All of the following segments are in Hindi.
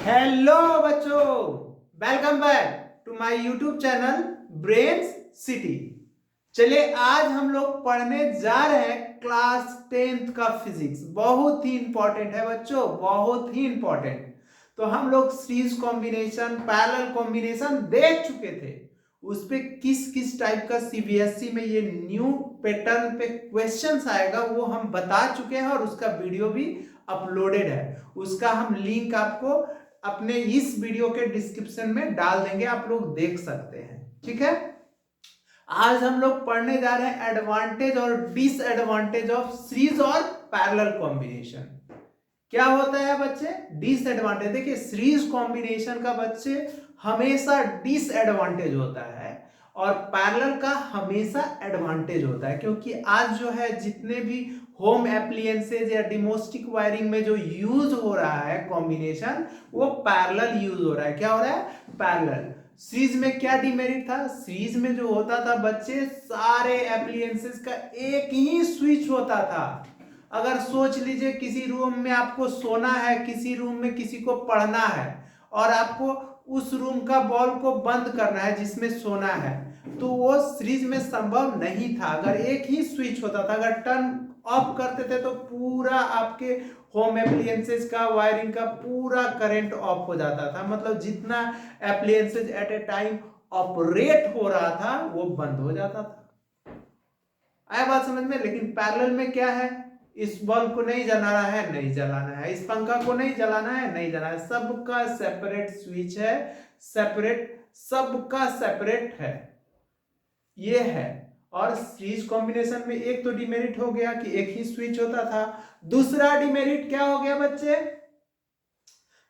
हेलो बच्चों, welcome back to my YouTube channel Brains City. चलिए आज हम लोग पढ़ने जा रहे हैं क्लास 10th का फिजिक्स। बहुत ही इंपॉर्टेंट है बच्चों, बहुत ही इंपॉर्टेंट। तो हम लोग सीरीज कॉम्बिनेशन, पैरेलल कॉम्बिनेशन देख चुके थे। उस पे किस किस टाइप का सीबीएसई में ये न्यू पैटर्न पे क्वेश्चंस आएगा वो हम बता चुके हैं और उसका वीडियो भी अपलोडेड है। उसका हम लिंक आपको अपने इस वीडियो के डिस्क्रिप्शन में डाल देंगे, आप लोग देख सकते हैं। ठीक है, आज हम लोग पढ़ने जा रहे हैं एडवांटेज और डिसएडवांटेज ऑफ सीरीज और पैरेलल कॉम्बिनेशन। क्या होता है बच्चे डिसएडवांटेज? देखिए सीरीज कॉम्बिनेशन का बच्चे हमेशा डिसएडवांटेज होता है और पैरेलल का हमेशा एडवांटेज होता है, क्योंकि आज जो है जितने भी होम एप्लियंसेज या डोमेस्टिक वायरिंग में जो यूज हो रहा है कॉम्बिनेशन, वो पैरेलल यूज हो रहा है। क्या हो रहा है? पैरेलल। सीरीज में क्या डिमेरिट था? सीरीज में जो होता था बच्चे, सारे एप्लियंसेस का एक ही स्विच होता था। अगर सोच लीजिए किसी रूम में आपको सोना है, किसी रूम में किसी को पढ़ना है और आपको उस रूम का बॉल को बंद करना है जिसमें सोना है, तो वो सीरीज में संभव नहीं था। अगर एक ही स्विच होता था, अगर टर्न ऑफ करते थे तो पूरा आपके होम एप्लियंसेस का वायरिंग का पूरा करंट ऑफ हो जाता था। मतलब जितना appliances at a time operate हो रहा था वो बंद हो जाता था। आया बात समझ में? लेकिन पैरेलल में क्या है? इस बल्ब को नहीं जलाना है, नहीं जलाना है, इस पंखा को नहीं जलाना है, नहीं जलाना है, सबका सेपरेट स्विच है, सेपरेट, सबका सेपरेट है। ये है। और सीरीज कॉम्बिनेशन में एक तो डिमेरिट हो गया कि एक ही स्विच होता था। दूसरा डिमेरिट क्या हो गया बच्चे?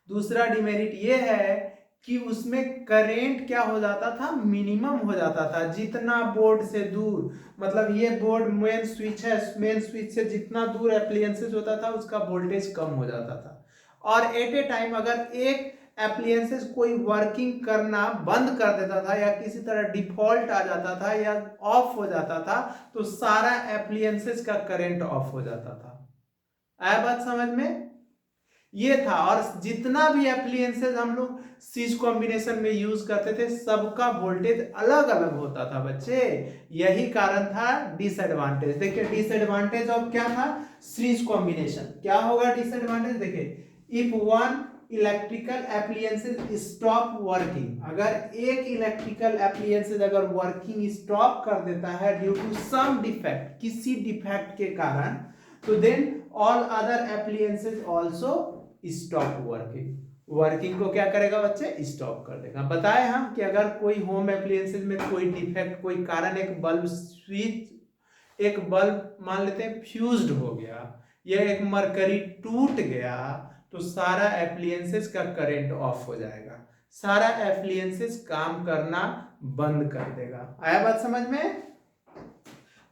दूसरा डिमेरिट ये है कि उसमें करंट क्या हो जाता था? मिनिमम हो जाता था। जितना बोर्ड से दूर, मतलब ये बोर्ड मेन स्विच है, मेन स्विच से जितना दूर एप्लियंसेस होता था उसका वोल्टेज कम हो जाता था। और एट ए टाइम अगर एक एप्लियंसेस कोई वर्किंग करना बंद कर देता था या किसी तरह डिफॉल्ट आ जाता था या ऑफ हो जाता था, तो सारा एप्लियंसेस का करंट ऑफ हो जाता था। आया बात समझ में? ये था। और जितना भी एप्लियंसेस हम लोग सीरीज कॉम्बिनेशन में यूज करते थे सबका वोल्टेज अलग अलग होता था बच्चे। यही कारण था डिसएडवांटेज। देखिए डिसएडवांटेज ऑफ क्या था? Series combination. क्या होगा डिसएडवांटेज? देखिए if one electrical appliances stop working, अगर एक इलेक्ट्रिकल एप्लियंसेस अगर वर्किंग स्टॉप कर देता है ड्यू टू सम डिफेक्ट, किसी डिफेक्ट के कारण, तो then all other appliances also stop working. Working को क्या करेगा बच्चे? स्टॉप कर देगा। बताए हम कि अगर कोई होम एप्लियंसेस में कोई डिफेक्ट, कोई कारण, एक बल्ब स्विच, एक बल्ब मान लेते हैं फ्यूज्ड हो गया या एक मरकरी टूट गया, तो सारा एप्लियंसेस का करंट ऑफ हो जाएगा, सारा एप्लियंसेस काम करना बंद कर देगा। आया बात समझ में?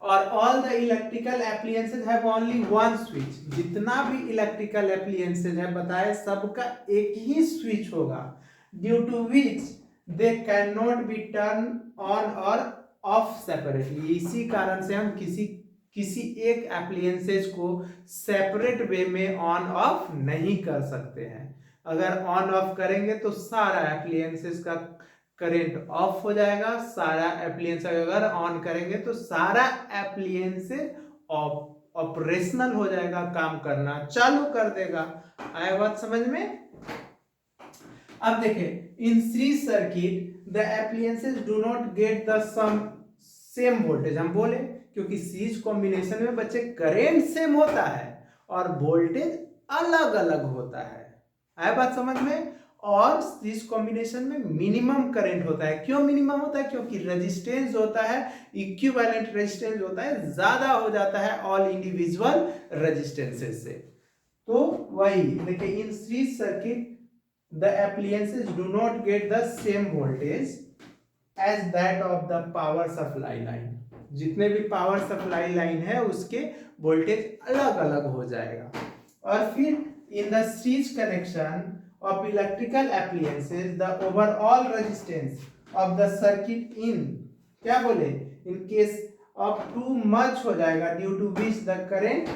और all the electrical appliances have only one switch. जितना भी इलेक्ट्रिकल एप्लियंसेस है बताए सबका एक ही स्विच होगा, due to which they can not be turn on और ऑफ सेपरेटली। इसी कारण से हम किसी एक एप्लियंसेस को सेपरेट वे में ऑन ऑफ नहीं कर सकते हैं। अगर ऑन ऑफ करेंगे तो सारा एप्लियंसेस का करंट ऑफ हो जाएगा, सारा एप्लियंस अगर ऑन करेंगे तो सारा एप्लियंस ऑपरेशनल हो जाएगा, काम करना चालू कर देगा। आया बात समझ में? अब देखिए in series circuit the appliances do not get the sum same voltage. हम बोले क्योंकि सीरीज कॉम्बिनेशन में बच्चे करंट सेम होता है और वोल्टेज अलग अलग होता है। आया बात समझ में? और सीरीज कॉम्बिनेशन में मिनिमम करंट होता है। क्यों मिनिमम होता है? क्योंकि रेजिस्टेंस होता है, इक्विवेलेंट रेजिस्टेंस होता है, ज्यादा हो जाता है ऑल इंडिविजुअल रेजिस्टेंसेस से। तो वही देखिए in series circuit the appliances do not get the same voltage as that of the power supply line। जितने भी पावर सप्लाई लाइन है उसके वोल्टेज अलग अलग हो जाएगा। और फिर in the series connection of electrical appliances the overall resistance of the circuit in, क्या बोले, in case of too much हो जाएगा due to which the current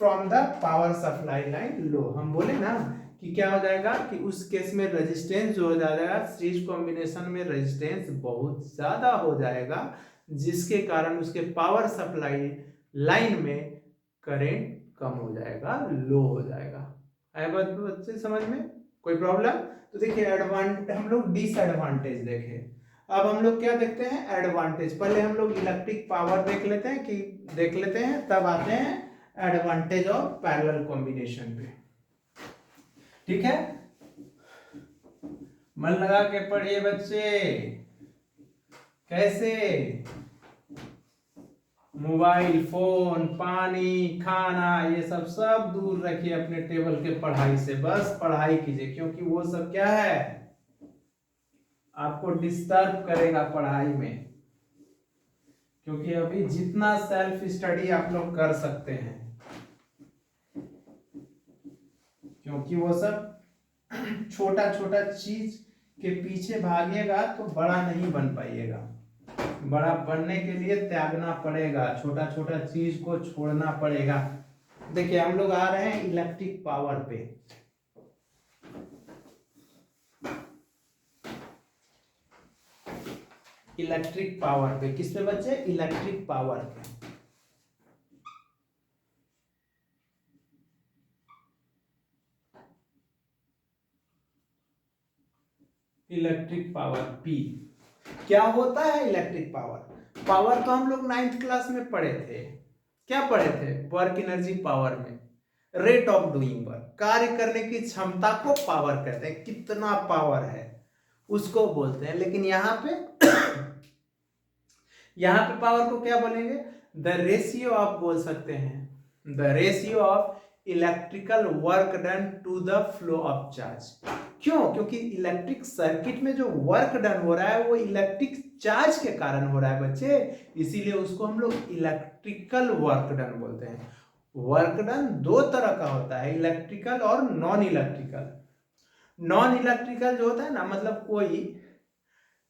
from the power supply line low. हम बोले ना कि क्या हो जाएगा कि उस केस में रेजिस्टेंस जो हो जाएगा, सीरीज कॉम्बिनेशन में रेजिस्टेंस बहुत ज्यादा हो जाएगा, जिसके कारण उसके पावर सप्लाई लाइन में करंट कम हो जाएगा, लो हो जाएगा। आए बात बच्चे समझ में? कोई प्रॉब्लम? तो देखिए हम लोग डिसएडवांटेज देखे, अब हम लोग क्या देखते हैं? एडवांटेज। पहले हम लोग इलेक्ट्रिक पावर देख लेते हैं, तब आते हैं एडवांटेज ऑफ पैरेलल कॉम्बिनेशन पे। ठीक है, मन लगा के पढ़िए बच्चे। कैसे? मोबाइल फोन, पानी, खाना, ये सब दूर रखिए अपने टेबल के पढ़ाई से, बस पढ़ाई कीजिए, क्योंकि वो सब क्या है, आपको डिस्टर्ब करेगा पढ़ाई में। क्योंकि अभी जितना सेल्फ स्टडी आप लोग कर सकते हैं, क्योंकि वो सब छोटा छोटा चीज के पीछे भागिएगा तो बड़ा नहीं बन पाइएगा। बड़ा बनने के लिए त्यागना पड़ेगा, छोटा छोटा चीज को छोड़ना पड़ेगा। देखिए हम लोग आ रहे हैं इलेक्ट्रिक पावर पे। इलेक्ट्रिक पावर पे किस पे बच्चे? इलेक्ट्रिक पावर पे। इलेक्ट्रिक पावर पी क्या होता है? इलेक्ट्रिक पावर तो हम लोग 9th क्लास में पढ़े थे। क्या पढ़े थे? वर्क एनर्जी पावर में रेट ऑफ डूइंग वर्क, कार्य करने की क्षमता को पावर कहते हैं। कितना पावर है उसको बोलते हैं। लेकिन यहाँ पे पावर को क्या बोलेंगे? द रेशियो ऑफ बोल सकते हैं, the ratio of electrical work done to the flow of charge. क्यों? क्योंकि इलेक्ट्रिक सर्किट में जो वर्क डन हो रहा है वो इलेक्ट्रिक चार्ज के कारण हो रहा है बच्चे, इसीलिए उसको हम लोग इलेक्ट्रिकल वर्क डन बोलते हैं। वर्क डन दो तरह का होता है, इलेक्ट्रिकल और नॉन इलेक्ट्रिकल। नॉन इलेक्ट्रिकल जो होता है ना, मतलब कोई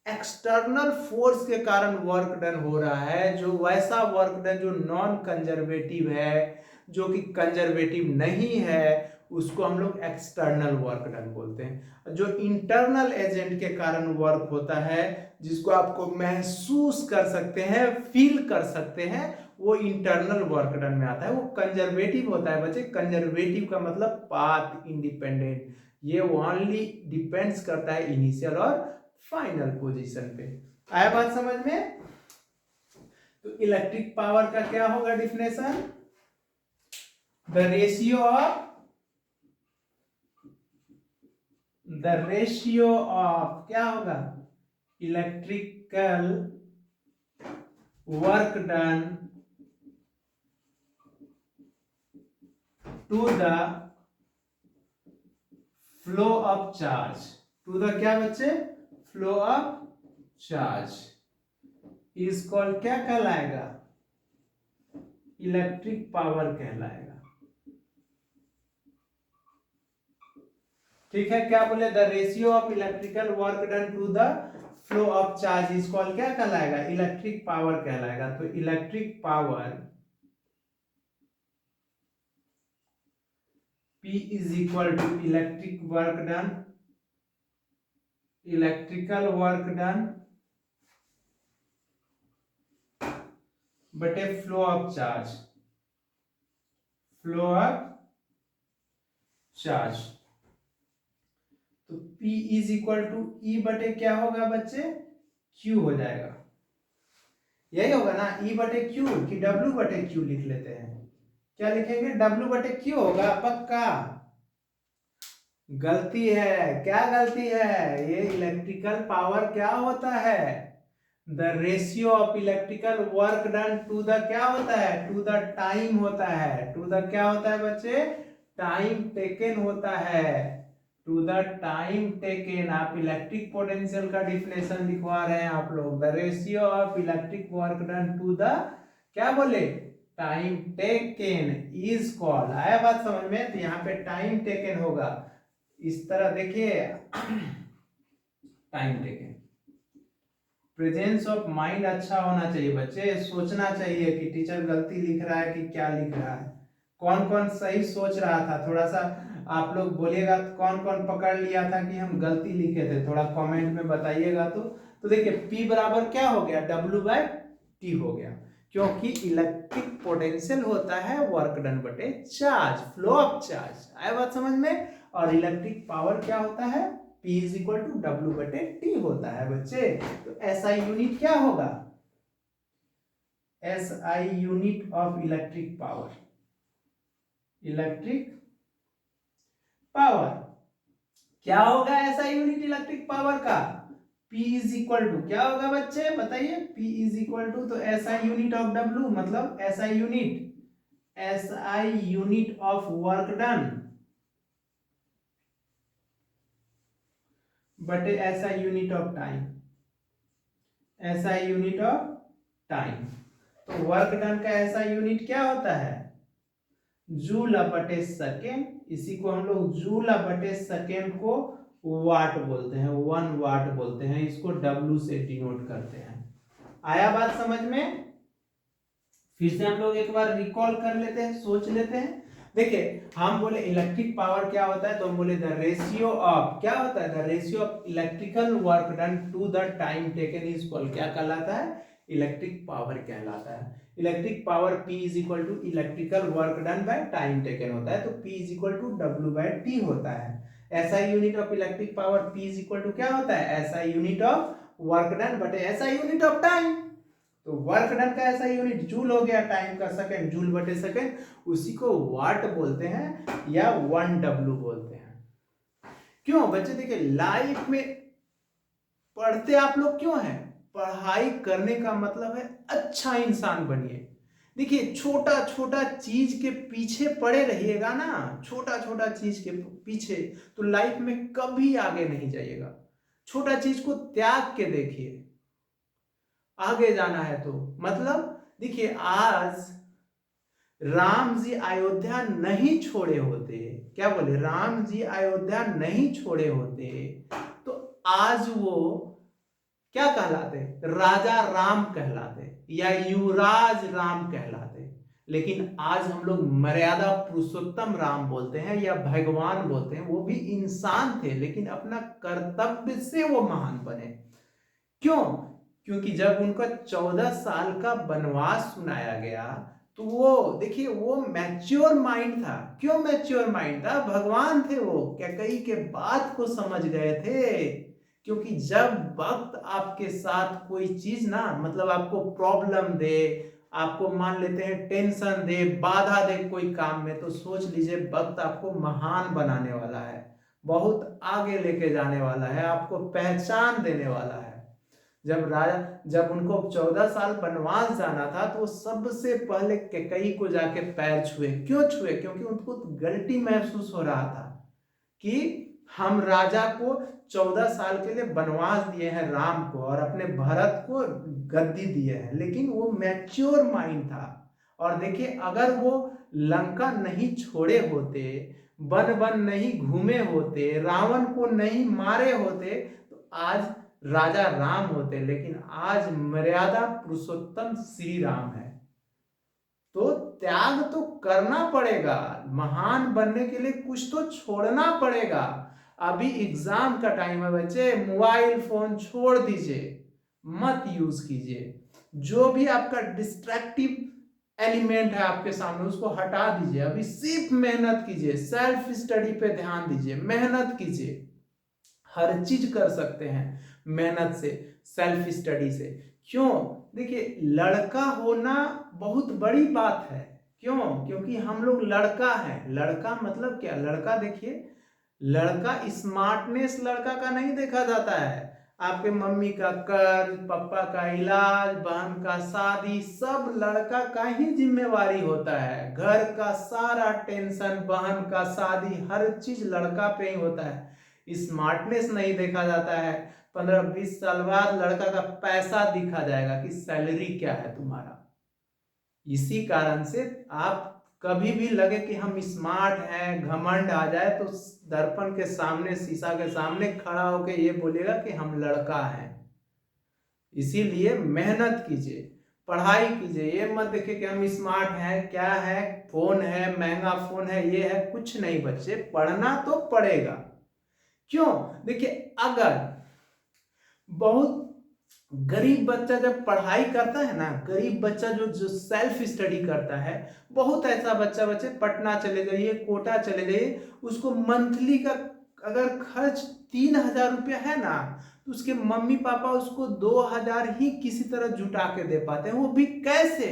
एक्सटर्नल फोर्स के कारण वर्क डन हो रहा है, जो वैसा वर्क डन जो नॉन कंजर्वेटिव है, जो कि कंजर्वेटिव नहीं है, उसको हम लोग एक्सटर्नल वर्क डन बोलते हैं। जो इंटरनल एजेंट के कारण वर्क होता है, जिसको आपको महसूस कर सकते हैं, फील कर सकते हैं, वो इंटरनल वर्क डन में आता है। वो कंजर्वेटिव होता है बच्चे। कंजर्वेटिव का मतलब पाथ इंडिपेंडेंट, ये ओनली डिपेंड्स करता है इनिशियल और फाइनल पोजीशन पे। आया बात समझ में? तो इलेक्ट्रिक पावर का क्या होगा डिफिनेशन? द रेशियो ऑफ क्या होगा? Electrical work done to the flow of charge. To the क्या बच्चे? Flow of charge is called क्या कहलाएगा? इलेक्ट्रिक पावर कहलाएगा। ठीक है, क्या बोले? The ratio of electrical work done to the flow of charge is called क्या कहलाएगा? इलेक्ट्रिक पावर कहलाएगा। तो electric power P is equal to electrical work done बटे फ्लो ऑफ चार्ज। तो P is equal to E बटे क्या होगा बच्चे? Q हो जाएगा। यही होगा ना, E बटे Q कि W बटे Q लिख लेते हैं। क्या लिखेंगे? W बटे Q होगा पक्का। गलती है। क्या गलती है? ये इलेक्ट्रिकल पावर क्या होता है? The ratio of electrical work done to the क्या होता है? टू द टाइम होता है। टू द क्या होता है बच्चे? टाइम टेकन होता है। To the time taken. आप इलेक्ट्रिक पोटेंशियल का डिफिनेशन लिखवा रहे हैं आप लोग। The ratio of electric work done to the क्या बोले? Time taken is called. आया बात समझ में? तो यहाँ पे टाइम टेकन होगा इस तरह, देखिए time taken. Presence of mind अच्छा होना चाहिए बच्चे, सोचना चाहिए कि टीचर गलती लिख रहा है कि क्या लिख रहा है, कौन कौन सही सोच रहा था, थोड़ा सा आप लोग बोलिएगा कौन कौन पकड़ लिया था कि हम गलती लिखे थे, थोड़ा कमेंट में बताइएगा। तो देखिए P बराबर क्या हो गया, W/T हो गया, क्योंकि इलेक्ट्रिक पोटेंशियल होता है वर्क डन बटे चार्ज, फ्लो ऑफ चार्ज। आया बात समझ में। और इलेक्ट्रिक पावर क्या होता है, P is equal to W/T होता है बच्चे। तो SI यूनिट क्या होगा, SI unit of electric power, electric power क्या होगा, SI यूनिट इलेक्ट्रिक पावर का, P इज इक्वल टू क्या होगा बच्चे बताइए, P इज इक्वल टू, तो SI यूनिट ऑफ W मतलब SI unit of work done बटे SI unit of time, SI unit of time. तो वर्क डन का SI यूनिट क्या होता है, जूल बटे सेकेंड। इसी को हम लोग जूल बटे सेकेंड को वाट बोलते हैं, 1 वाट बोलते हैं, इसको W से डिनोट करते हैं। आया बात समझ में। फिर से हम लोग एक बार रिकॉल कर लेते हैं, सोच लेते हैं। देखिए हम बोले इलेक्ट्रिक पावर क्या होता है, तो हम बोले द रेशियो ऑफ, क्या होता है, the ratio of electrical work done to the time taken is equal, क्या कहलाता है, इलेक्ट्रिक पावर कहलाता है। Electric power P is equal to electrical work done by time taken होता है, तो P is equal to W/T होता है। SI unit of electric power P is equal to क्या होता है, SI unit of work done बटे SI यूनिट ऑफ टाइम। तो वर्क डन का ऐसा यूनिट जूल हो गया, टाइम का सेकंड, जूल बटे सेकंड, उसी को वाट बोलते हैं या 1W बोलते हैं। क्यों बच्चे, देखिए लाइफ में पढ़ते आप लोग क्यों हैं, पढ़ाई करने का मतलब है अच्छा इंसान बनिए। देखिए छोटा छोटा चीज के पीछे पड़े रहिएगा ना, छोटा छोटा चीज के पीछे, तो लाइफ में कभी आगे नहीं जाइएगा। छोटा चीज को त्याग के देखिए, आगे जाना है तो। मतलब देखिए आज राम जी अयोध्या नहीं छोड़े होते, क्या बोले, राम जी अयोध्या नहीं छोड़े होते तो आज वो क्या कहलाते, राजा राम कहलाते या युवराज राम कहलाते। लेकिन आज हम लोग मर्यादा पुरुषोत्तम राम बोलते हैं या भगवान बोलते हैं। वो भी इंसान थे लेकिन अपना कर्तव्य से वो महान बने। क्यों, क्योंकि जब उनका 14 साल का वनवास सुनाया गया तो वो देखिए वो मैच्योर माइंड था। क्यों मैच्योर माइंड था, भगवान थे वो, कैकेयी के बात को समझ गए थे। क्योंकि जब वक्त आपके साथ कोई चीज ना, मतलब आपको प्रॉब्लम दे, आपको मान लेते हैं टेंशन दे, बाधा दे कोई काम में, तो सोच लीजिए वक्त आपको महान बनाने वाला है, बहुत आगे लेके जाने वाला है, आपको पहचान देने वाला है। जब उनको 14 साल वनवास जाना था तो सबसे पहले कैकेयी को जाके पैर छुए। क्यों छुए, क्योंकि उनको गिल्टी महसूस हो रहा था कि हम राजा को 14 साल के लिए वनवास दिए हैं राम को, और अपने भरत को गद्दी दिए हैं, लेकिन वो मैच्योर माइंड था। और देखिए अगर वो लंका नहीं छोड़े होते, वन वन नहीं घूमे होते, रावण को नहीं मारे होते, तो आज राजा राम होते। लेकिन आज मर्यादा पुरुषोत्तम श्री राम है। तो त्याग तो करना पड़ेगा, महान बनने के लिए कुछ तो छोड़ना पड़ेगा। अभी एग्जाम का टाइम है बच्चे, मोबाइल फोन छोड़ दीजिए, मत यूज कीजिए। जो भी आपका डिस्ट्रैक्टिव एलिमेंट है आपके सामने उसको हटा दीजिए। अभी सिर्फ मेहनत कीजिए, सेल्फ स्टडी पे ध्यान दीजिए, मेहनत कीजिए। हर चीज कर सकते हैं मेहनत से, सेल्फ स्टडी से। क्यों, देखिए लड़का होना बहुत बड़ी बात है। क्यों, क्योंकि हम लोग लड़का है। लड़का मतलब क्या, लड़का देखिए, लड़का स्मार्टनेस लड़का का नहीं देखा जाता है। आपके मम्मी का कर्ज, पापा का इलाज, बहन का शादी, सब लड़का का ही जिम्मेवारी होता है। घर का सारा टेंशन, बहन का शादी, हर चीज लड़का पे ही होता है। स्मार्टनेस नहीं देखा जाता है। 15-20 साल बाद लड़का का पैसा दिखा जाएगा कि सैलरी क्या है तुम्हारा। इसी कारण से आप कभी भी लगे कि हम स्मार्ट हैं, घमंड आ जाए, तो दर्पण के सामने, शीशा के सामने खड़ा होकर ये बोलेगा कि हम लड़का हैं। इसीलिए मेहनत कीजिए, पढ़ाई कीजिए। ये मत देखिए कि हम स्मार्ट हैं, क्या है, फोन है, महंगा फोन है, ये है, कुछ नहीं बच्चे, पढ़ना तो पड़ेगा। क्यों? देखिए, अगर बहुत गरीब बच्चा जब पढ़ाई करता है ना, गरीब बच्चा जो जो सेल्फ स्टडी करता है, बहुत ऐसा बच्चा, बच्चे पटना चले जाइए, कोटा चले जाइए, उसको मंथली का अगर खर्च 3,000 रुपया है ना, तो उसके मम्मी पापा उसको 2,000 ही किसी तरह जुटा के दे पाते हैं। वो भी कैसे?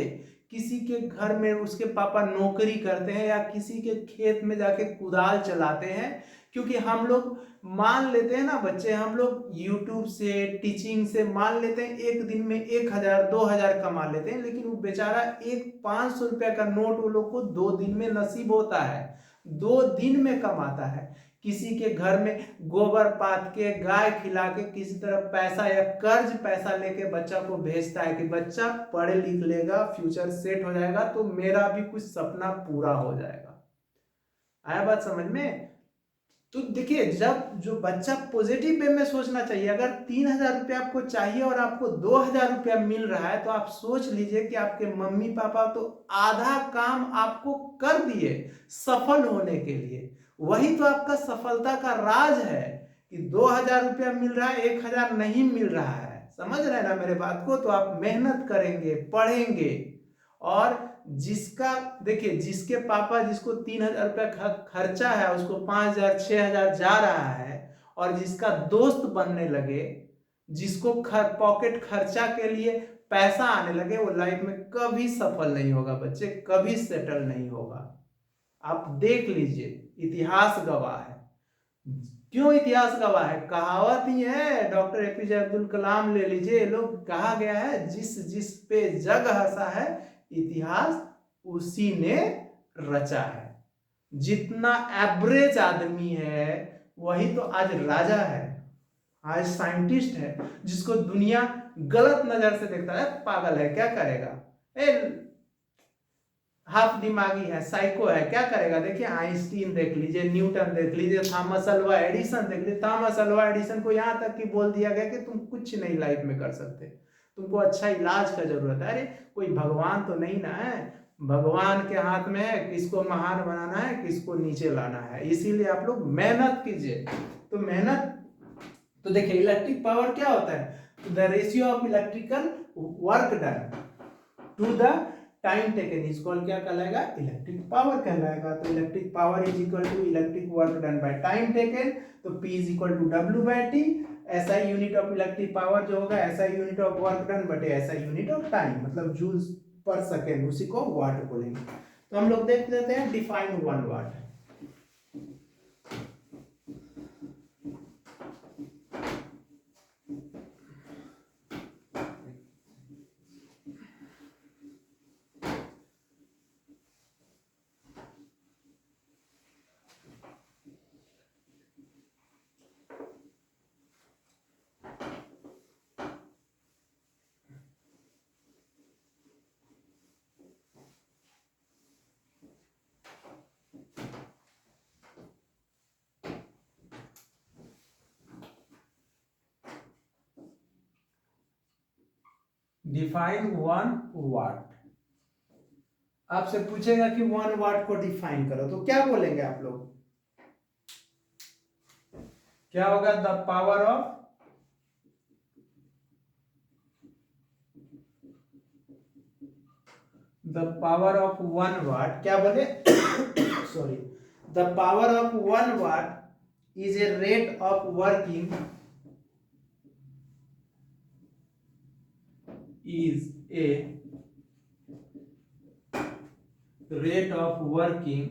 किसी के घर में उसके पापा नौकरी करते हैं या किसी के खेत में जाके कुदाल चलाते हैं। क्योंकि हम लोग मान लेते हैं ना बच्चे, हम लोग यूट्यूब से, टीचिंग से मान लेते हैं एक दिन में 1,000 2,000 कमा लेते हैं, लेकिन वो बेचारा एक 500 रुपया का नोट वो लोग को 2 दिन में नसीब होता है, 2 दिन में कमाता है। किसी के घर में गोबर पात के, गाय खिला के, किसी तरह पैसा या कर्ज पैसा लेके बच्चा को भेजता है कि बच्चा पढ़ लिख लेगा, फ्यूचर सेट हो जाएगा तो मेरा भी कुछ सपना पूरा हो जाएगा। आया बात समझ में? तो देखिए, जब जो बच्चा पॉजिटिव वे में सोचना चाहिए। अगर 3,000 रुपया आपको चाहिए और आपको 2,000 रुपया मिल रहा है, तो आप सोच लीजिए कि आपके मम्मी पापा तो आधा काम आपको कर दिए सफल होने के लिए। वही तो आपका सफलता का राज है कि 2,000 रुपया मिल रहा है, 1,000 नहीं मिल रहा है। समझ रहे हैं ना मेरे बात को? तो आप मेहनत करेंगे, पढ़ेंगे, और जिसका देखिए, जिसके पापा जिसको 3,000 रुपया खर्चा है, उसको 5,000 6,000 जा रहा है, और जिसका दोस्त बनने लगे, जिसको पॉकेट खर्चा के लिए पैसा आने लगे, वो लाइफ में कभी सफल नहीं होगा बच्चे, कभी सेटल नहीं होगा। आप देख लीजिए, इतिहास गवाह है। क्यों इतिहास गवाह है? कहावत ही है, डॉक्टर एपीजे अब्दुल कलाम ले लीजिए, लोग कहा गया है, जिस जिस पे जग हंसा है, इतिहास उसी ने रचा है। जितना एवरेज आदमी है वही तो आज राजा है, आज साइंटिस्ट है, जिसको दुनिया गलत नजर से देखता है, पागल है, क्या करेगा, हाफ दिमागी है, साइको है, क्या करेगा। देखिए, आइंस्टीन देख लीजिए, न्यूटन देख लीजिए, थॉमस अल्वा एडिसन देख लीजिए। थॉमस अल्वा एडिसन को यहाँ तक कि बोल दिया गया कि तुम कुछ नहीं लाइफ में कर सकते, तुमको अच्छा इलाज का जरूरत है। अरे कोई भगवान तो नहीं ना है, भगवान के हाथ में है किसको महान बनाना है, किसको नीचे लाना है। इसीलिए आप लोग मेहनत कीजिए। तो मेहनत, तो देखिए, इलेक्ट्रिक पावर क्या होता है? The ratio of electrical work done to the time taken is called, क्या कहलाएगा? इलेक्ट्रिक पावर कहलाएगा। तो electric power is equal to electric work done by time taken, तो P is equal to W/T। ऐसा यूनिट ऑफ इलेक्ट्रिक पावर जो होगा, ऐसा यूनिट ऑफ वर्क डन बटे ऐसा यूनिट ऑफ टाइम, मतलब जूल्स पर सेकेंड, उसी को वाट बोलेंगे। तो हम लोग देख लेते हैं, डिफाइन 1 वाट। डिफाइन 1 वाट। आपसे पूछेगा कि 1 वाट को डिफाइन करो, तो क्या बोलेंगे आप लोग? क्या होगा? द पावर ऑफ वन वाट, क्या बोले? Sorry, the power of 1 watt is a rate of working, is a rate of working,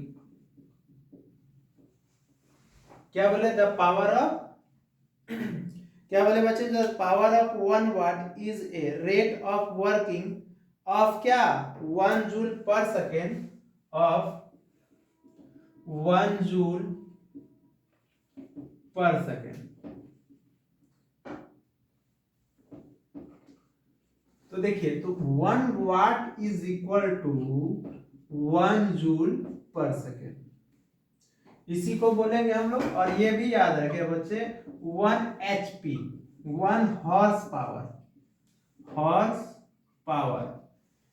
क्या बोले? द पावर ऑफ क्या बोले बच्चे? The power of 1 watt is a rate of working of क्या? 1 joule per second, of 1 joule per second. तो देखिए, तो 1 watt is equal to 1 joule per second, इसी को बोलेंगे हम लोग। और ये भी याद रखिए बच्चे, 1 HP, 1 horse power,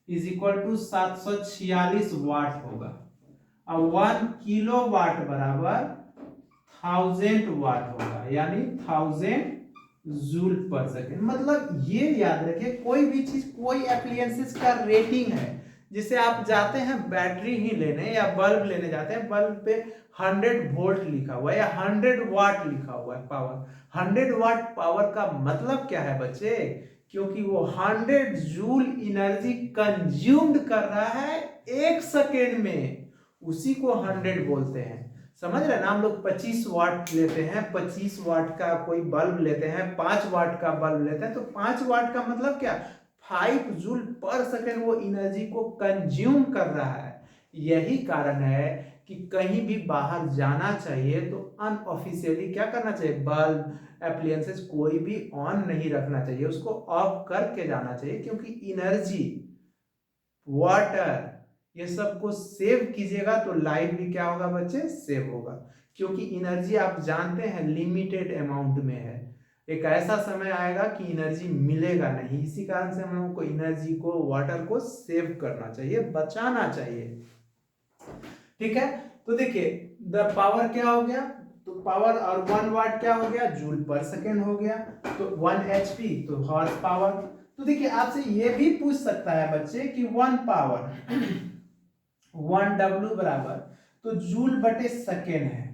is equal to 746 watt होगा। अब 1 किलो वाट बराबर 1000 वाट होगा, यानी 1000 जूल पर सेकेंड। मतलब ये याद रखिए, कोई भी चीज, कोई एप्लियंसेस का रेटिंग है, जिसे आप जाते हैं बैटरी ही लेने या बल्ब लेने जाते हैं, बल्ब पे 100 वोल्ट लिखा हुआ है या 100 वाट लिखा हुआ है पावर। 100 वाट पावर का मतलब क्या है बच्चे? क्योंकि वो 100 जूल एनर्जी कंज्यूम्ड कर रहा है 1 सेकेंड में, उसी को 100 बोलते हैं। समझ रहे ना? हम लोग 25 वाट लेते हैं, 25 वाट का कोई बल्ब लेते हैं, 5 वाट का बल्ब लेते हैं, तो 5 वाट का मतलब क्या? 5 जूल पर सेकेंड वो एनर्जी को कंज्यूम कर रहा है। यही कारण है कि कहीं भी बाहर जाना चाहिए तो अनऑफिशियली क्या करना चाहिए? बल्ब, एप्लियंसेस कोई भी ऑन नहीं रखना चाहिए, उसको ऑफ करके जाना चाहिए, क्योंकि एनर्जी, वाटर, ये सब को सेव कीजिएगा तो लाइफ भी क्या होगा बच्चे? सेव होगा। क्योंकि एनर्जी आप जानते हैं लिमिटेड अमाउंट में है, एक ऐसा समय आएगा कि एनर्जी मिलेगा नहीं। इसी कारण से हम लोगों को एनर्जी को, वाटर को सेव करना चाहिए, बचाना चाहिए। ठीक है, तो देखिए द पावर क्या हो गया? तो पावर और 1 वाट क्या हो गया? जूल पर सेकेंड हो गया। तो 1 HP तो हॉर्स पावर। तो देखिए आपसे ये भी पूछ सकता है बच्चे कि 1 पावर 1 W बराबर, तो जूल बटे सेकेंड है,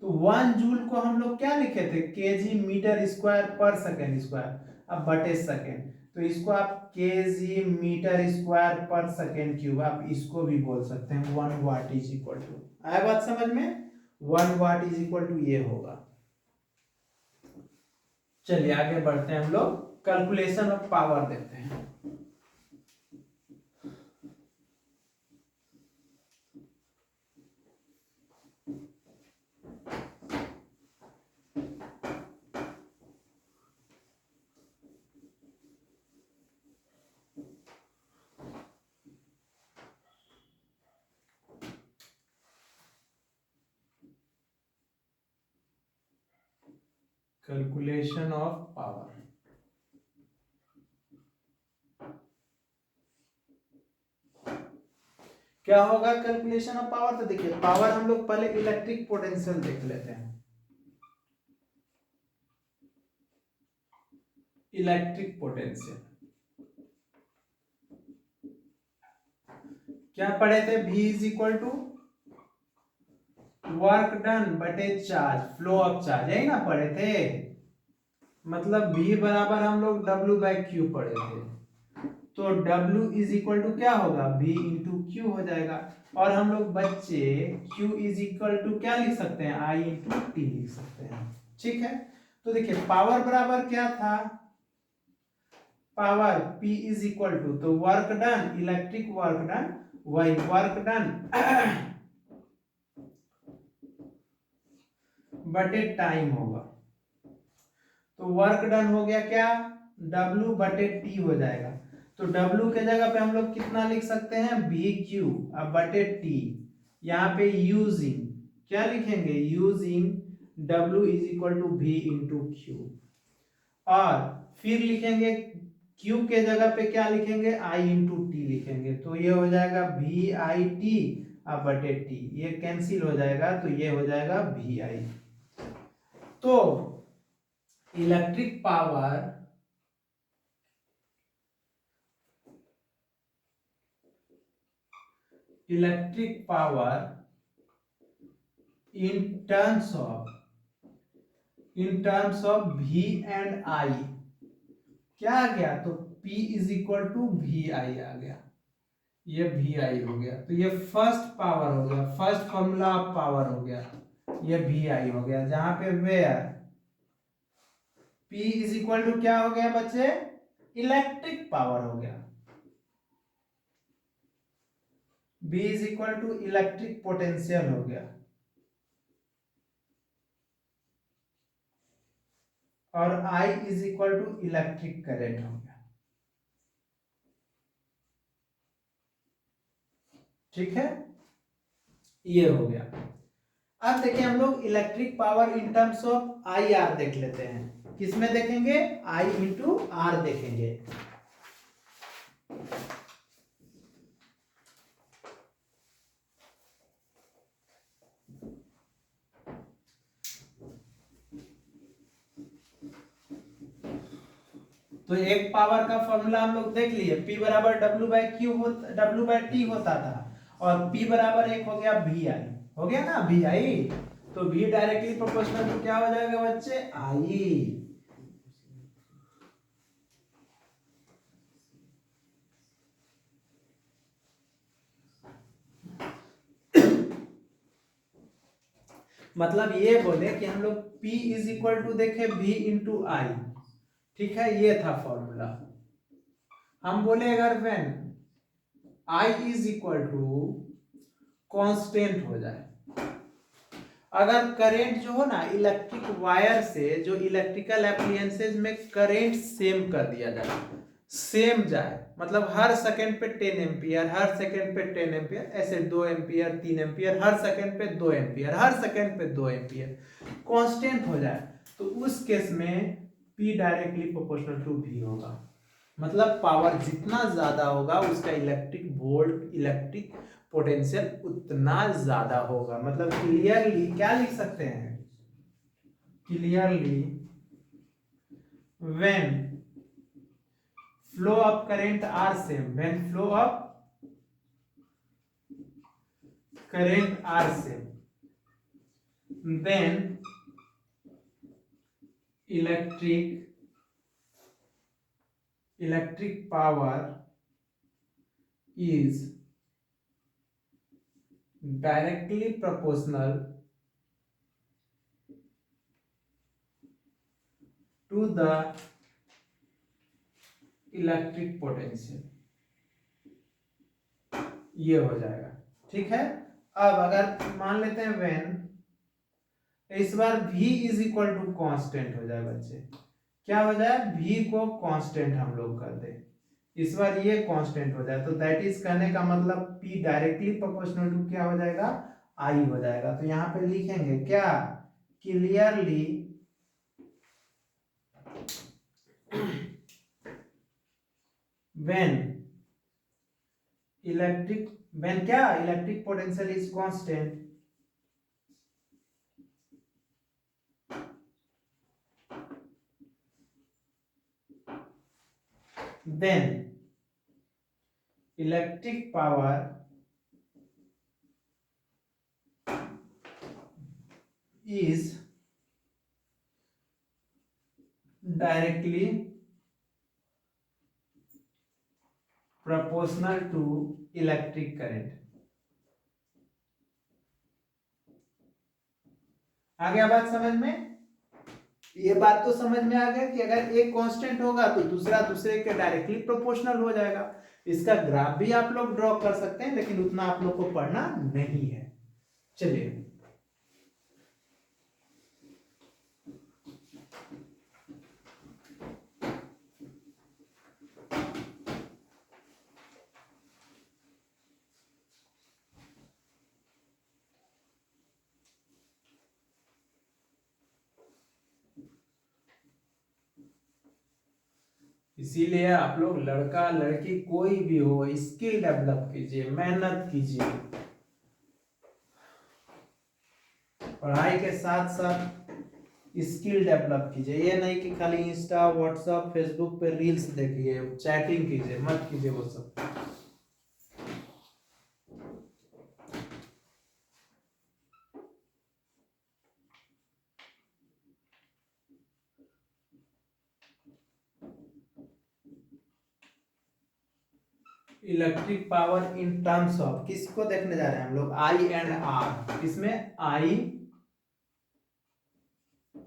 तो 1 जूल को हम लोग क्या लिखे थे? केजी मीटर स्क्वायर पर सेकेंड स्क्वायर। अब बटे सेकेंड, तो इसको आप केजी मीटर स्क्वायर पर सेकेंड क्यूब, आप इसको भी बोल सकते हैं 1 वाट इज इक्वल टू, आया बात समझ में? 1 वाट इज इक्वल टू ये होगा। चलिए आगे बढ़ते हैं, हम लोग कैलकुलेशन ऑफ पावर देखते हैं। कैलकुलेशन ऑफ पावर, क्या होगा कैलकुलेशन ऑफ पावर? तो देखिए पावर हम लोग पहले इलेक्ट्रिक पोटेंशियल देख लेते हैं। इलेक्ट्रिक पोटेंशियल क्या पढ़े थे? V is equal to work done बटे चार्ज, फ्लो ऑफ चार्ज, यही ना पढ़े थे? मतलब V बराबर हम लोग W बाई क्यू पढ़े थे, तो W इज इक्वल टू क्या होगा? V इंटू क्यू हो जाएगा। और हम लोग बच्चे Q इज इक्वल टू क्या लिख सकते हैं? I इंटू टी लिख सकते हैं। ठीक है, तो देखिए पावर बराबर क्या था? Power P is equal to, तो work done, electric work done, वही वर्क डन बटे टाइम होगा। तो वर्क डन हो गया क्या? W बटे टी हो जाएगा। तो W के जगह पे हम लोग कितना लिख सकते हैं? BQ, अब बटे टी, यहाँ पे यूजिंग क्या लिखेंगे? Using W is equal to V into Q, और फिर लिखेंगे Q के जगह पे क्या लिखेंगे? I इंटू टी लिखेंगे, तो ये हो जाएगा VIT अब बटे टी, ये कैंसिल हो जाएगा, तो ये हो जाएगा VI। तो electric power in terms of V and I क्या आ गया? तो P is equal to VI आ गया, ये VI हो गया। तो ये फर्स्ट पावर हो गया, फर्स्ट फॉर्मूला ऑफ पावर हो गया, ये VI हो गया, जहां पे where P is equal to क्या हो गया बच्चे? इलेक्ट्रिक पावर हो गया, B is equal to electric potential हो गया, और I is equal to electric current हो गया। ठीक है, ये हो गया। अब देखिए हम लोग electric power in terms of I R देख लेते हैं। किसमें देखेंगे? I इंटू आर देखेंगे। तो एक पावर का फॉर्मूला हम लोग देख लिए, P बराबर W बाई टी होता था, और P बराबर एक हो गया VI, हो गया ना VI। तो V डायरेक्टली प्रोपोर्शनल टू क्या हो जाएगा बच्चे, I। मतलब ये बोले कि हम लोग P इज इक्वल टू देखे V इंटू आई, ठीक है, ये था फॉर्मूला। हम बोले अगर when I is equal to constant हो जाए, अगर करंट जो हो ना इलेक्ट्रिक वायर से, जो इलेक्ट्रिकल एप्लायंसेस में करंट सेम कर दिया जाए, सेम जाए, मतलब हर सेकंड पे 10 एम्पियर, हर सेकंड पे 10 एम्पियर, ऐसे 2 एम्पियर 3 एम्पियर, हर सेकंड पे 2 एम्पियर, हर सेकंड पे 2 एम्पियर कांस्टेंट हो जाए, तो उस केस में P directly proportional to V होगा। मतलब पावर जितना ज्यादा होगा उसका इलेक्ट्रिक वोल्ट, इलेक्ट्रिक पोटेंशियल उतना ज्यादा होगा। मतलब क्लियरली क्या लिख सकते हैं, clearly when flow of current are same, when flow of current are same, then electric power is directly proportional to the electric potential, ये हो जाएगा। ठीक है, अब अगर मान लेते हैं व्हेन, इस बार V is equal to constant हो जाए बच्चे, क्या हो जाए, V को कांस्टेंट हम लोग कर दे, इस बार ये कांस्टेंट हो जाए, तो दैट इज कहने का मतलब P डायरेक्टली प्रोपोर्शनल टू क्या हो जाएगा, I हो जाएगा। तो यहां पे लिखेंगे क्या, clearly when electric potential is constant, then electric power is directly proportional to electric current। आ गया बात समझ में, ये बात तो समझ में आ गया कि अगर एक कांस्टेंट होगा तो दूसरा दूसरे के डायरेक्टली प्रोपोर्शनल हो जाएगा। इसका ग्राफ भी आप लोग ड्रॉ कर सकते हैं, लेकिन उतना आप लोग को पढ़ना नहीं है। चलिए इसीलिए आप लोग लड़का लड़की कोई भी हो, स्किल डेवलप कीजिए, मेहनत कीजिए, पढ़ाई के साथ साथ स्किल डेवलप कीजिए। ये नहीं कि खाली इंस्टा व्हाट्सएप फेसबुक पे रील्स देखिए, चैटिंग कीजिए, मत कीजिए वो सब। Electric power in terms of, किसको देखने जा रहे हैं हम लोग, आई एंड आर। किसमें, आई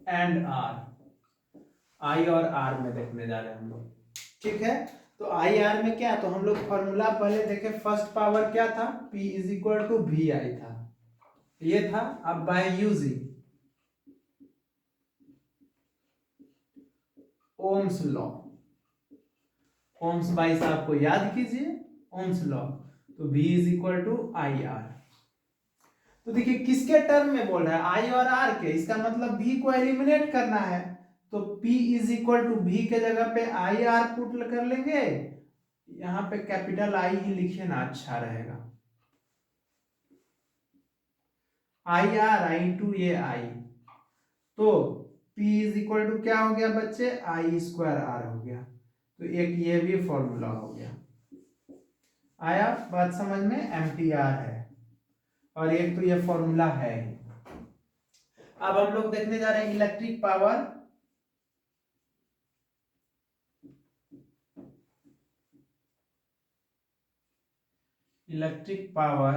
एंड आर, आई और आर में देखने जा रहे हैं हम लोग। ठीक है, तो आई आर में क्या, तो हम लोग फॉर्मूला पहले देखे, फर्स्ट पावर क्या था, P is equal to V I था, ये था। अब by using Ohm's law, Ohm's बाई साहब को याद कीजिए, ओम्स लॉ, तो V is equal to I R. तो देखिए किसके टर्म में बोल रहा है, आई और आर के, इसका मतलब V को एलिमिनेट करना है, तो P is equal to V के जगह पे आई आर पुट कर लेंगे, यहां पे कैपिटल आई ही लिखे ना, अच्छा रहेगा। आई आर आई इंटू ये आई, तो P इज इक्वल टू क्या हो गया बच्चे, आई स्क्वायर आर हो गया। तो एक ये भी फॉर्मूला हो गया। आया बात समझ में? एम्पियर है और एक तो ये फॉर्मूला है ही। अब हम लोग देखने जा रहे हैं electric power. Electric power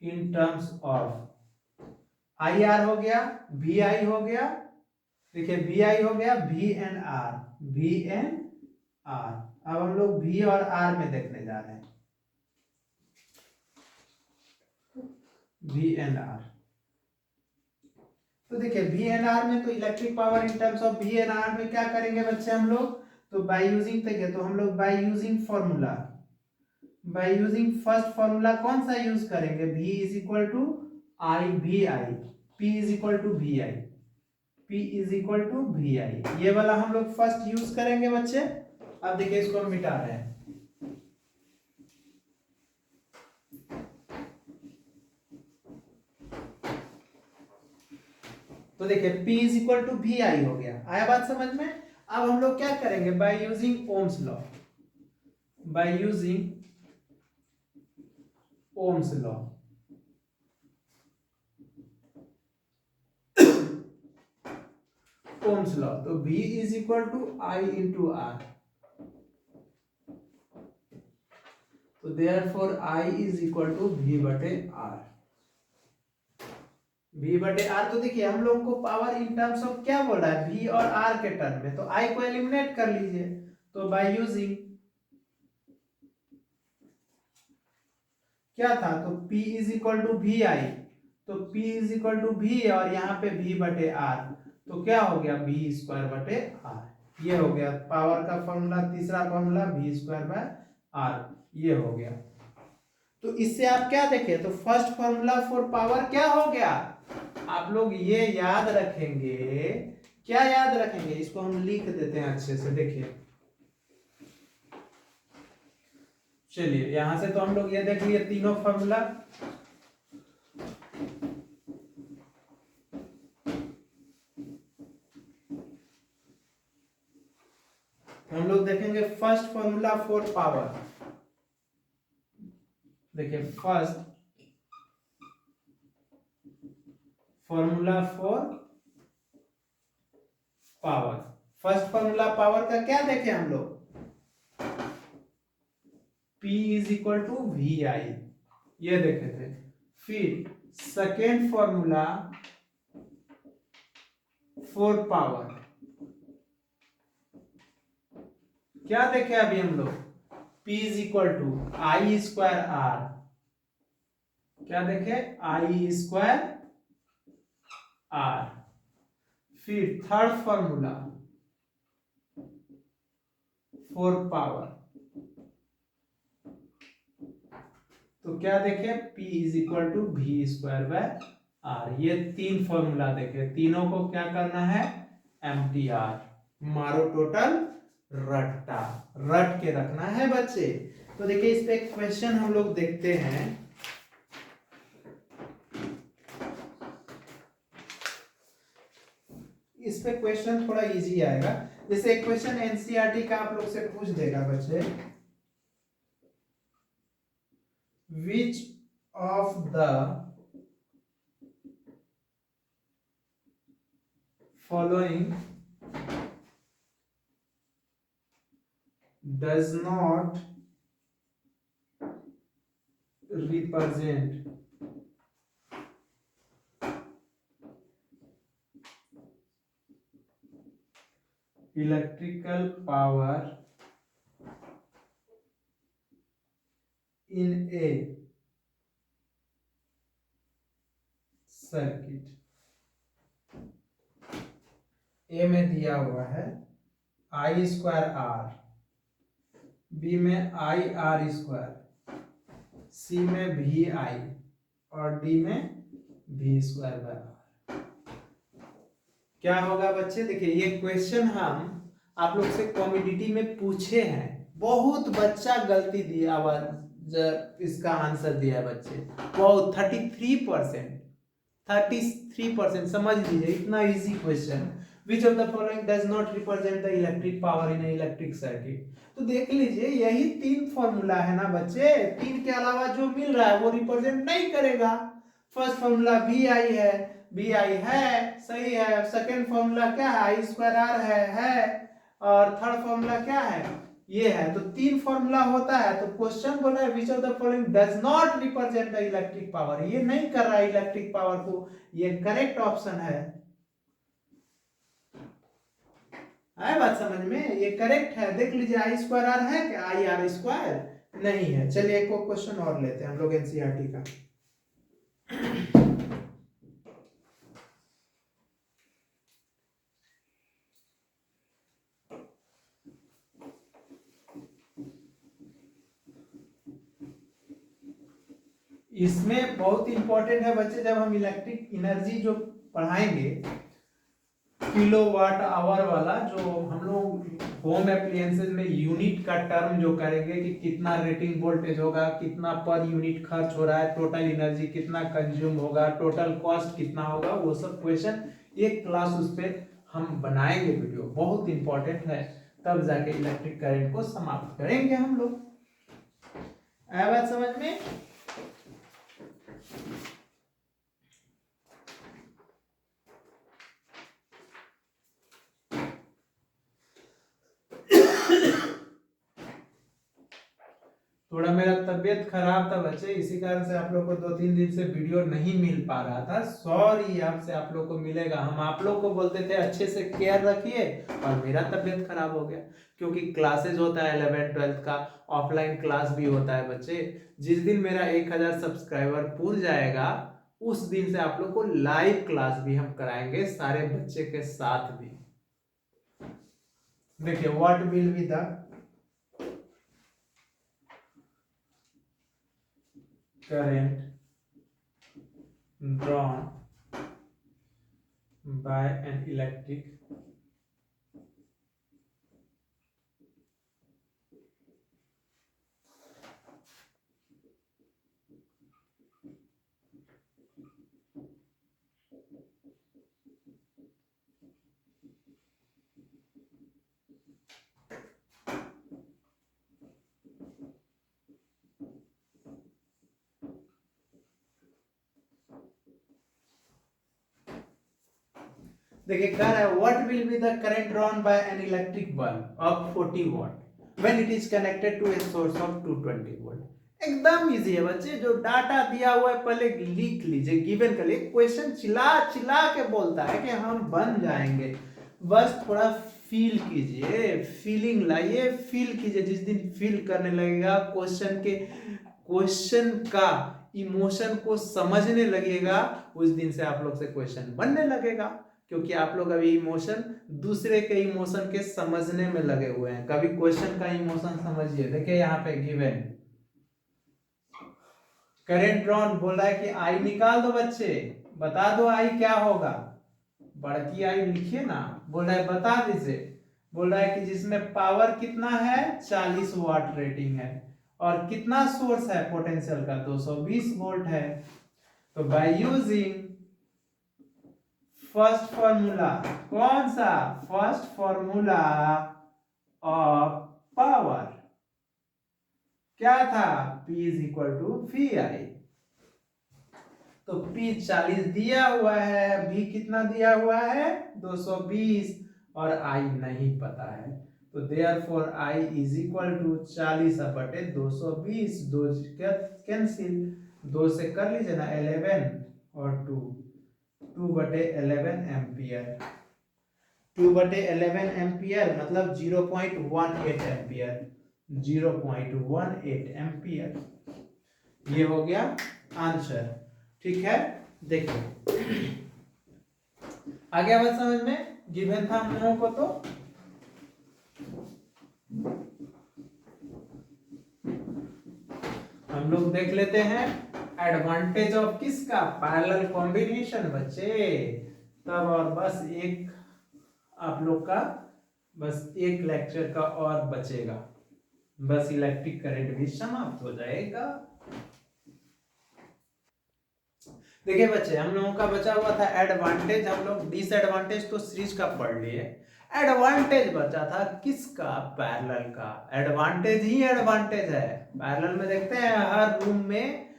in terms of I R हो गया, वी आई हो गया, देखिए वी आई हो गया, V and R, V and R. अब हम लोग वी और आर में देखने जा रहे हैं, वी एंड आर। तो देखिए वी एंड आर में तो electric power in terms of V and R में क्या करेंगे बच्चे हम लोग? तो बाय यूजिंग, देखिए तो हम लोग by using formula, by using first formula कौन सा यूज करेंगे? V is equal to I V I, P is equal to V I, P is equal to V I, ये वाला हम लोग फर्स्ट यूज करेंगे बच्चे। अब देखिए इसको हम मिटा रहे हैं। तो देखिए P is equal to V I हो गया। आया बात समझ में? अब हम लोग क्या करेंगे? By using Ohm's law, by using Ohm's law, Ohm's law, तो V is equal to I into R, तो therefore I is equal to V बटे आर, V बटे आर। तो देखिए हम लोग को पावर इन टर्म्स ऑफ क्या बोल रहा है? V और R के टर्म में, तो I को एलिमिनेट कर लीजिए। तो बाय यूजिंग क्या था? तो P is equal to V I, तो P is equal to V और यहाँ पे V बटे R, तो क्या हो गया? V स्क्वायर बटे R। ये हो गया पावर का फॉर्मूला, तीसरा formula V square by R, ये हो गया। तो इससे आप क्या देखें? तो फर्स्ट फॉर्मूला फॉर पावर क्या हो गया? आप लोग ये याद रखेंगे, क्या याद रखेंगे? इसको हम लिख देते हैं अच्छे से, देखिए चलिए यहां से तो हम लोग ये देख लिए तीनों फॉर्मूला। हम लोग देखेंगे फर्स्ट फॉर्मूला फॉर पावर। देखिए first formula for power, first formula power का क्या देखे हम लोग? P is equal to V I, ये देखे थे। फिर सेकेंड फॉर्मूला फॉर पावर क्या देखे अभी हम लोग? P is equal to I square R, क्या देखे? I square R. फिर थर्ड फॉर्मूला फॉर पावर, तो क्या देखे? P is equal to V square by R. ये तीन फॉर्मूला देखे, तीनों को क्या करना है? एम्पियर। मारो टोटल रट्टा, रट के रखना है बच्चे। तो देखिए इस पे एक क्वेश्चन हम लोग देखते हैं। इस पे क्वेश्चन थोड़ा इजी आएगा। जैसे एक क्वेश्चन एनसीईआरटी का आप लोग से पूछ देगा बच्चे, which of the following does not represent electrical power in a circuit. A में दिया हुआ है आई स्क्वायर आर, बी में आई आर स्क्वायर, सी में वी आई और डी में वी स्क्वायर बाय आर। क्या होगा बच्चे? देखिए ये क्वेश्चन हम आप लोग से कॉमोडिटी में पूछे हैं, बहुत बच्चा गलती दिया हुआ इसका आंसर दिया है बच्चे, बहुत 33%, 33% समझ लीजिए, इतना easy question which of the following does not represent the electric power in electric circuit. तो देख लीजिए यही तीन फॉर्मूला है ना बच्चे, तीन के अलावा जो मिल रहा है वो रिप्रेजेंट नहीं करेगा। फर्स्ट फॉर्मूला वी आई है, वी आई है, सही है। सेकेंड फॉर्मूला क्या है, आई स्क्वायर आर है। और थर्ड फॉर्मूला क्या है, ये है। तो तीन फॉर्मूला होता है। तो क्वेश्चन बोल रहा है विच of the following does not represent the electric power, ये नहीं कर रहा है इलेक्ट्रिक पावर को, ये करेक्ट ऑप्शन है। आए बात समझ में, ये करेक्ट है। देख लीजिए आई स्क्वायर आर है क्या, आई आर स्क्वायर नहीं है। चलिए एक क्वेश्चन और लेते हैं हम लोग एनसीईआरटी का। इसमें बहुत इंपॉर्टेंट है बच्चे, जब हम इलेक्ट्रिक एनर्जी जो पढ़ाएंगे किलोवाट आवर वाला, जो हम लोग होम एप्लियंसेस में यूनिट का टर्म जो करेंगे कि कितना रेटिंग वोल्टेज होगा, कितना पर यूनिट खर्च हो रहा है, टोटल एनर्जी कितना कंज्यूम होगा, टोटल कॉस्ट कितना होगा, वो सब क्वेश्चन एक क्लास उस पर हम बनाएंगे वीडियो, बहुत इंपॉर्टेंट है। तब जाके इलेक्ट्रिक करंट को समाप्त करेंगे हम लोग। आया बात समझ में। थोड़ा मेरा तबीयत खराब था बच्चे, इसी कारण से आप लोग को 2-3 दिन से वीडियो नहीं मिल पा रहा था। सॉरी, आपसे आप लोग को मिलेगा। हम आप लोग को बोलते थे अच्छे से केयर रखिए, और मेरा तबीयत खराब हो गया क्योंकि क्लासेज होता है 11th-12th का, ऑफलाइन क्लास भी होता है बच्चे। जिस दिन मेरा 1000 सब्सक्राइबर पूर्ण जाएगा उस दिन से आप लोग को लाइव क्लास भी हम कराएंगे सारे बच्चे के साथ भी। देखिए what will be the current drawn by an electric देखिए कह रहा है what will be the current drawn by an electric bulb of 40 watt when it is connected to a source of 220 volt. एकदम इजी है बच्चे, जो डाटा दिया हुआ है पहले लिख लीजिए, गिवन कर लीजिए। क्वेश्चन चिल्ला चिल्ला के बोलता है कि हम बन जाएंगे, बस थोड़ा फील कीजिए, फीलिंग लाइए, फील कीजिए। जिस दिन फील करने लगेगा क्वेश्चन का इमोशन को समझने लगेगा, उस दिन से आप लोग से क्वेश्चन बनने लगेगा। क्योंकि आप लोग अभी इमोशन दूसरे के इमोशन के समझने में लगे हुए हैं, कभी क्वेश्चन का इमोशन समझिए। देखिए यहाँ पे गिवन करंट ड्रॉन बोल रहा है कि आई निकाल दो बच्चे, बता दो आई क्या होगा, बड़की आई लिखिए ना। बोल रहा है बता दीजिए, बोल रहा है कि जिसमें पावर कितना है 40 वाट रेटिंग है, और कितना सोर्स है पोटेंशियल का 220 वोल्ट है। तो बाय यूजिंग फर्स्ट फॉर्मूला, कौन सा फर्स्ट फॉर्मूला ऑफ पावर क्या था, P is equal to V I. तो P 40 दिया हुआ है, V कितना दिया हुआ है 220, और I नहीं पता है। तो therefore I is equal to 40 बटे 220, दो कैंसिल, 2 से कर लीजिए ना 11 और 2 बटे 11 एम्पियर, 2 बटे 11 एम्पियर मतलब 0.18 एम्पियर, 0.18 एम्पियर। ये हो गया आंसर, ठीक है। देखिए आ गया बात समझ में, गिवन था हम लोगों को। तो हम लोग देख लेते हैं एडवांटेज ऑफ किसका, पैरेलल कॉम्बिनेशन बच्चे। तब और बस एक आप लोग का बस एक लेक्चर का और बचेगा, बस इलेक्ट्रिक करंट भी समाप्त हो जाएगा। देखिए बच्चे, हम लोगों का बचा हुआ था एडवांटेज, हम लोग डिसएडवांटेज तो सीरीज का पढ़ लिए। एडवांटेज बचा था किसका? पैरेलल का। एडवांटेज ही एडवांटेज है। पैरेलल में देखते हैं हर रूम में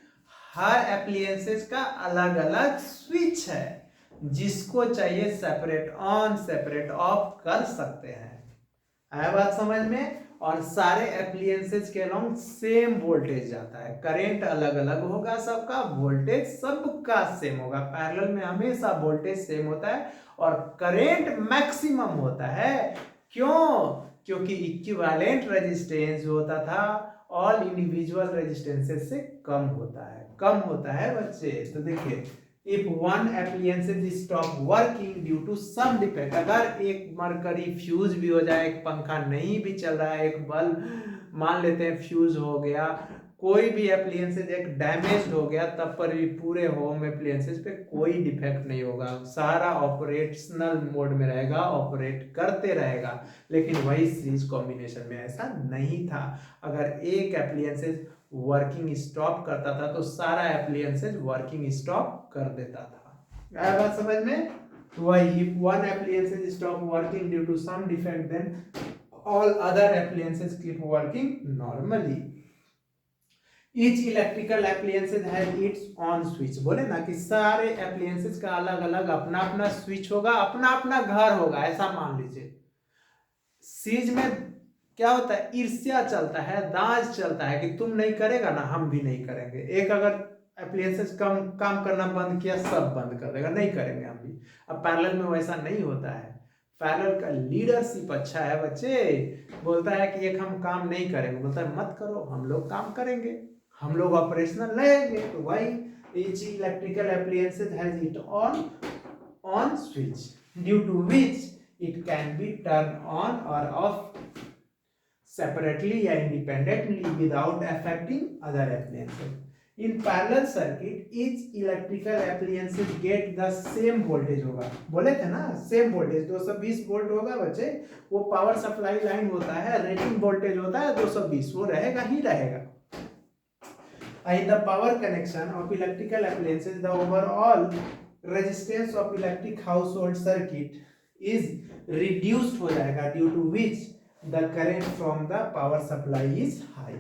हर एप्लियंसेस का अलग अलग स्विच है, जिसको चाहिए सेपरेट ऑन सेपरेट ऑफ कर सकते हैं। आया बात समझ में? और सारे एप्लियंसेस के अलोंग सेम वोल्टेज जाता है। करंट अलग अलग होगा सबका, वोल्टेज सबका सेम होगा। पैरेलल में हमेशा वोल्टेज सेम होता है और करंट मैक्सिमम होता है। क्यों? क्योंकि इक्विवेलेंट रेजिस्टेंस जो होता था ऑल इंडिविजुअल रेजिस्टेंसेस से कम होता है बच्चे। तो देखिए, if one appliance stop working due to some defect, अगर एक मरकरी फ्यूज भी हो जाए, एक पंखा नहीं भी चल रहा है, एक बल्ब मान लेते हैं फ्यूज हो गया, कोई भी एप्लियंसेज एक डैमेज हो गया, तब पर भी पूरे होम एप्लियंसेज पे कोई डिफेक्ट नहीं होगा, सारा ऑपरेशनल मोड में रहेगा, ऑपरेट करते रहेगा। लेकिन वही सीरीज कॉम्बिनेशन में ऐसा नहीं था। अगर एक एप्लियंसेज वर्किंग स्टॉप करता था तो सारा एप्लियंसेज वर्किंग स्टॉप कर देता था। आया बात समझ में? वही if one appliance stop working due to some defect, then all other appliances keep working normally. Each electrical appliances has its own switch। बोले ना कि सारे appliances का अलग अलग अपना अपना स्विच होगा, अपना अपना घर होगा, ऐसा मान लीजिए। सीरीज में क्या होता है? ईर्ष्या चलता है, दांज चलता है कि तुम नहीं करेगा ना, हम भी नहीं करेंगे। एक अगर एप्लियंसेस काम करना बंद किया, सब बंद कर देगा, नहीं करेंगे हम भी। अब पैरेलल में वैसा नहीं होता है। पैरेलल का लीडरशिप अच्छा है बच्चे। बोलता है कि एक हम काम नहीं करेंगे, बोलता है मत करो, हम लोग काम करेंगे, हम लोग ऑपरेशनल रहेंगे। तो वही each electrical appliances has its on switch due to which it can be turned on or off separately या independently without affecting other appliances. In parallel circuit, each electrical appliances get the same voltage होगा। बोले थे ना सेम वोल्टेज 220 वोल्ट होगा बच्चे। वो पावर सप्लाई लाइन होता है, रेटिंग वोल्टेज होता है 220, वो रहेगा ही रहेगा। In the power connection of electrical appliances, the overall resistance of electric household circuit is reduced हो जाएगा, due to which the current from the power supply is high।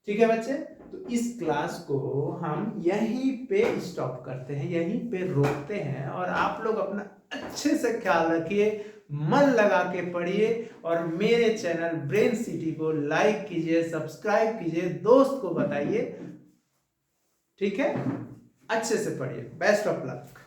ठीक है बच्चे, तो इस क्लास को हम यहीं पे स्टॉप करते हैं, यहीं पे रोकते हैं। और आप लोग अपना अच्छे से ख्याल रखिए, मन लगा के पढ़िए और मेरे चैनल ब्रेन सिटी को लाइक कीजिए, सब्सक्राइब कीजिए, दोस्त को बताइए। ठीक है, अच्छे से पढ़िए। Best of luck.